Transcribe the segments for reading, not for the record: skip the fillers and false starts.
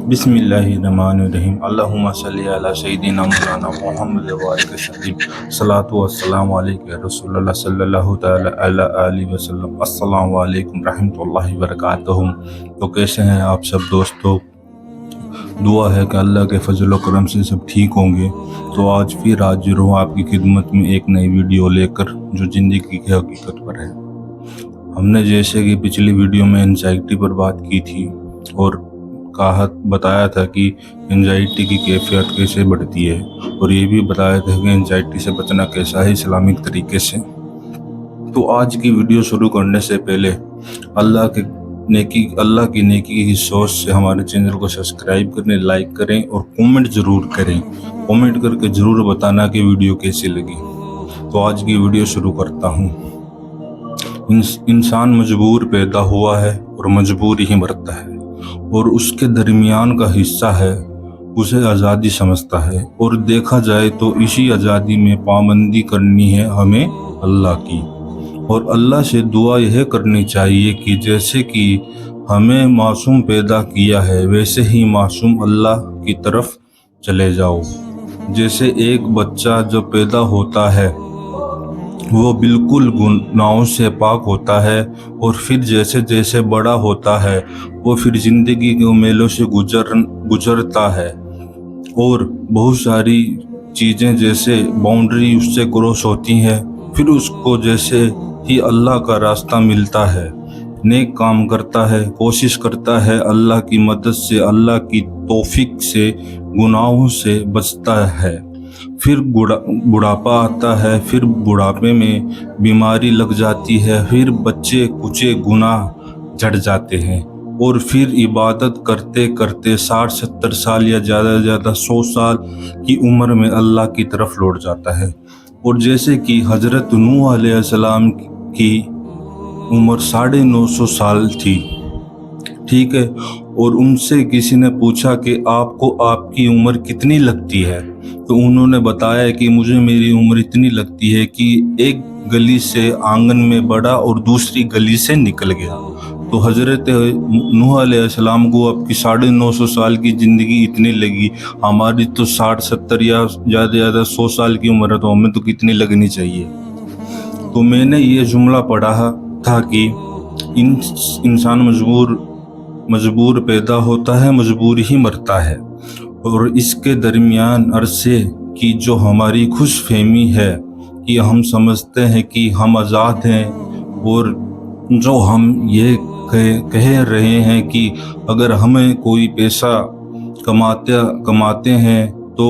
बिस्मिल्लाहिर्रहमानिर्रहीम अल्लाहुम्मा सल्ली अला सय्यिदिना मौलाना मुहम्मद व आलिहि वसल्लम सलातु वस्सलामु अलैका या रसूलल्लाह सल्लल्लाहु तआला अला आलिहि वसल्लम। अस्सलामु अलैकुम रहमतुल्लाहि व बरकातुहू। तो कैसे हैं आप सब दोस्तों? दुआ है कि अल्लाह के फजल व करम से सब ठीक होंगे। तो आज फिर हाजिर हूँ आपकी खिदमत में एक नई वीडियो लेकर जो ज़िंदगी की हकीकत पर है। हमने जैसे कि पिछली वीडियो में एंजाइटी पर बात की थी और बताया था कि एंजाइटी की कैफियत कैसे बढ़ती है, और ये भी बताया था कि एंजाइटी से बचना कैसा है इस्लामिक तरीके से। तो आज की वीडियो शुरू करने से पहले अल्लाह की नेकी की सोच से हमारे चैनल को सब्सक्राइब करें, लाइक करें और कमेंट ज़रूर करें। कमेंट करके ज़रूर बताना कि वीडियो कैसी लगी। तो आज की वीडियो शुरू करता हूँ। इंसान मजबूर पैदा हुआ है और मजबूर ही मरता है, और उसके दरमियान का हिस्सा है उसे आज़ादी समझता है। और देखा जाए तो इसी आज़ादी में पाबंदी करनी है हमें अल्लाह की, और अल्लाह से दुआ यह करनी चाहिए कि जैसे कि हमें मासूम पैदा किया है वैसे ही मासूम अल्लाह की तरफ चले जाओ। जैसे एक बच्चा जो पैदा होता है वो बिल्कुल गुनाहों से पाक होता है, और फिर जैसे जैसे बड़ा होता है वो फिर ज़िंदगी के मेलों से गुजरता है, और बहुत सारी चीज़ें जैसे बाउंड्री उससे क्रॉस होती हैं। फिर उसको जैसे ही अल्लाह का रास्ता मिलता है, नेक काम करता है, कोशिश करता है अल्लाह की मदद से, अल्लाह की तौफीक से गुनाहों से बचता है। फिर बुढ़ापा आता है, फिर बुढ़ापे में बीमारी लग जाती है, फिर बच्चे कुचे गुनाह झड़ जाते हैं, और फिर इबादत करते करते 60-70 साल या ज़्यादा से ज़्यादा 100 साल की उम्र में अल्लाह की तरफ लौट जाता है। और जैसे कि हज़रत नूह अलैहिस्सलाम की उम्र 950 साल थी, ठीक है, और उनसे किसी ने पूछा कि आपको आपकी उम्र कितनी लगती है, तो उन्होंने बताया कि मुझे मेरी उम्र इतनी लगती है कि एक गली से आंगन में बढ़ा और दूसरी गली से निकल गया। तो हज़रत नूह अलैहिस्सलाम को आपकी 950 साल की ज़िंदगी इतनी लगी, हमारी तो 60-70 या ज़्यादा से ज़्यादा 100 साल की उम्र है, तो हमें तो कितनी लगनी चाहिए। तो मैंने ये जुमला पढ़ा था कि इंसान मजबूर पैदा होता है, मजबूर ही मरता है, और इसके दरमियान अरसे की जो हमारी खुश फहमी है कि हम समझते हैं कि हम आज़ाद हैं, और जो हम ये कह रहे हैं कि अगर हमें कोई पैसा कमाते हैं तो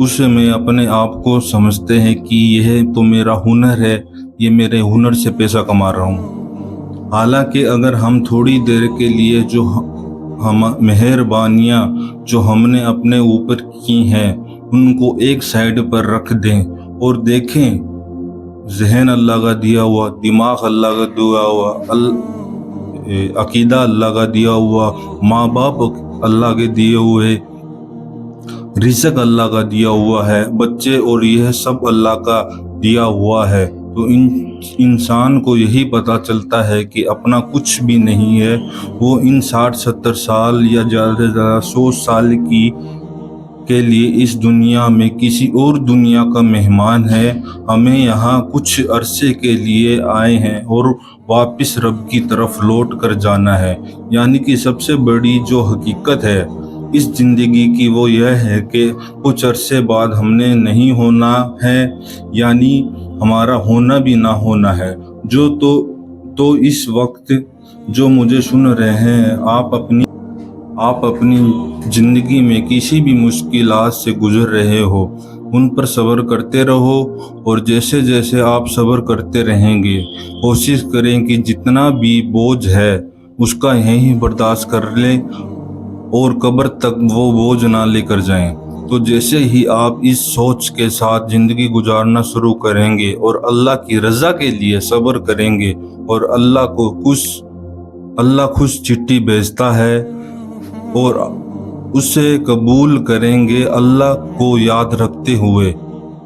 उसमें अपने आप को समझते हैं कि यह तो मेरा हुनर है, ये मेरे हुनर से पैसा कमा रहा हूँ। हालांकि अगर हम थोड़ी देर के लिए जो हम मेहरबानियाँ जो हमने अपने ऊपर की हैं उनको एक साइड पर रख दें और देखें, जहन अल्लाह का दिया हुआ, दिमाग अल्लाह का दिया हुआ, अकीदा अल्लाह का दिया हुआ, माँ बाप अल्लाह के दिए हुए, रिज़्क अल्लाह का दिया हुआ है, बच्चे और यह सब अल्लाह का दिया हुआ है, तो इंसान को यही पता चलता है कि अपना कुछ भी नहीं है। वो इन 60-70 साल या ज़्यादा से ज़्यादा 100 साल के लिए इस दुनिया में किसी और दुनिया का मेहमान है। हमें यहाँ कुछ अरसे के लिए आए हैं और वापस रब की तरफ लौट कर जाना है। यानी कि सबसे बड़ी जो हकीकत है इस ज़िंदगी की वो यह है कि कुछ अरसे बाद हमने नहीं होना है, यानी हमारा होना भी ना होना है। जो तो इस वक्त जो मुझे सुन रहे हैं, आप अपनी ज़िंदगी में किसी भी मुश्किलात से गुजर रहे हो, उन पर सब्र करते रहो, और जैसे जैसे आप सब्र करते रहेंगे कोशिश करें कि जितना भी बोझ है उसका यहीं बर्दाश्त कर लें और कब्र तक वो बोझ ना लेकर जाएं। तो जैसे ही आप इस सोच के साथ ज़िंदगी गुजारना शुरू करेंगे और अल्लाह की रज़ा के लिए सब्र करेंगे, और अल्लाह खुश चिट्ठी भेजता है और उसे कबूल करेंगे अल्लाह को याद रखते हुए,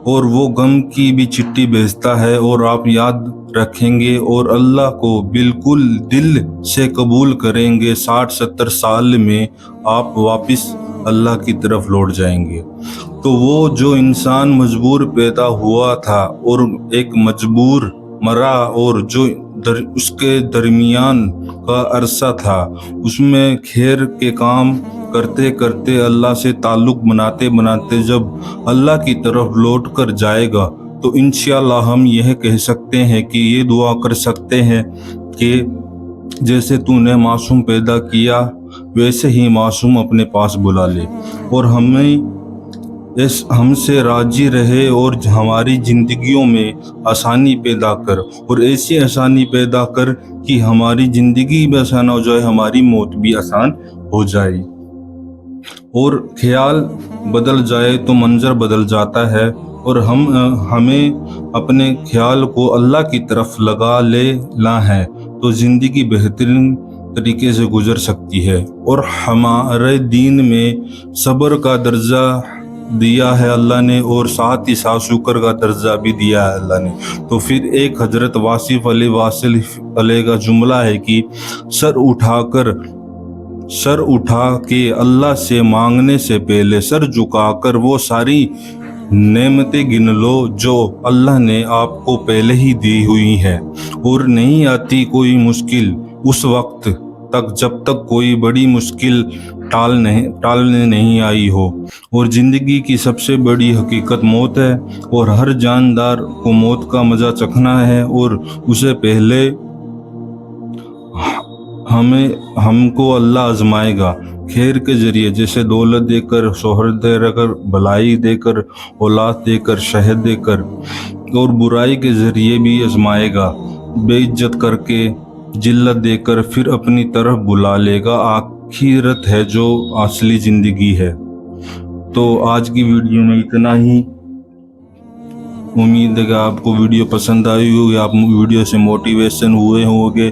اور وہ غم کی بھی چٹھی بھیجتا ہے، اور آپ یاد رکھیں گے اور اللہ کو بالکل دل سے قبول کریں گے، 60-70 سال میں آپ واپس اللہ کی طرف لوٹ جائیں گے۔ تو وہ جو انسان مجبور پیدا ہوا تھا اور ایک مجبور مرا، اور جو اس کے درمیان کا عرصہ تھا، اس میں خیر کے کام کرتے کرتے اللہ سے تعلق بناتے بناتے جب اللہ کی طرف لوٹ کر جائے گا تو انشاءاللہ ہم یہ کہہ سکتے ہیں کہ یہ دعا کر سکتے ہیں کہ جیسے تو نے معصوم پیدا کیا ویسے ہی معصوم اپنے پاس بلا لے، اور ہم سے راضی رہے، اور ہماری زندگیوں میں آسانی پیدا کر، اور ایسی آسانی پیدا کر کہ ہماری زندگی بھی آسان ہو جائے، ہماری موت بھی آسان ہو جائے، اور خیال بدل جائے تو منظر بدل جاتا ہے، اور ہمیں اپنے خیال کو اللہ کی طرف لگا لینا ہے تو زندگی بہترین طریقے سے گزر سکتی ہے۔ اور ہمارے دین میں صبر کا درجہ دیا ہے اللہ نے، اور ساتھ ہی ساتھ شکر کا درجہ بھی دیا ہے اللہ نے۔ تو پھر ایک حضرت واصف علیہ واصف علیہ کا جملہ ہے کہ سر اٹھا کے اللہ سے مانگنے سے پہلے سر جھکا کر وہ ساری نعمتیں گن لو جو اللہ نے آپ کو پہلے ہی دی ہوئی ہے، اور نہیں آتی کوئی مشکل اس وقت تک جب تک کوئی بڑی مشکل ٹالنے نہیں آئی ہو، اور زندگی کی سب سے بڑی حقیقت موت ہے، اور ہر جاندار کو موت کا مزہ چکھنا ہے، اور اسے پہلے ہم کو اللہ آزمائے گا خیر کے ذریعے، جیسے دولت دے کر، شہرت دے کر، بھلائی دے کر، اولاد دے کر، شہر دے کر، اور برائی کے ذریعے بھی آزمائے گا، بے عزت کر کے، ذلت دے کر، پھر اپنی طرف بلا لے گا۔ آخرت ہے جو اصلی زندگی ہے۔ تو آج کی ویڈیو میں اتنا ہی، امید ہے کہ آپ کو ویڈیو پسند آئی ہوگی، آپ ویڈیو سے موٹیویشن ہوئے ہوں گے،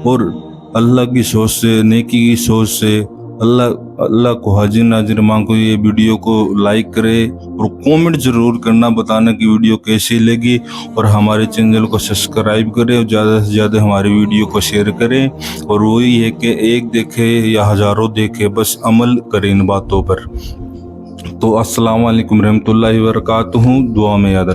اور اللہ کی سوچ سے، نیکی کی سوچ سے اللہ کو حاضر ناظر مان کو یہ ویڈیو کو لائک کرے، اور کومنٹ ضرور کرنا، بتانا کہ ویڈیو کیسی لگی، اور ہمارے چینل کو سبسکرائب کرے، اور زیادہ سے زیادہ ہماری ویڈیو کو شیئر کریں، اور وہی ہے کہ ایک دیکھے یا ہزاروں دیکھے، بس عمل کریں ان باتوں پر۔ تو السلام علیکم رحمۃ اللہ وبرکاتہ، دعا میں یاد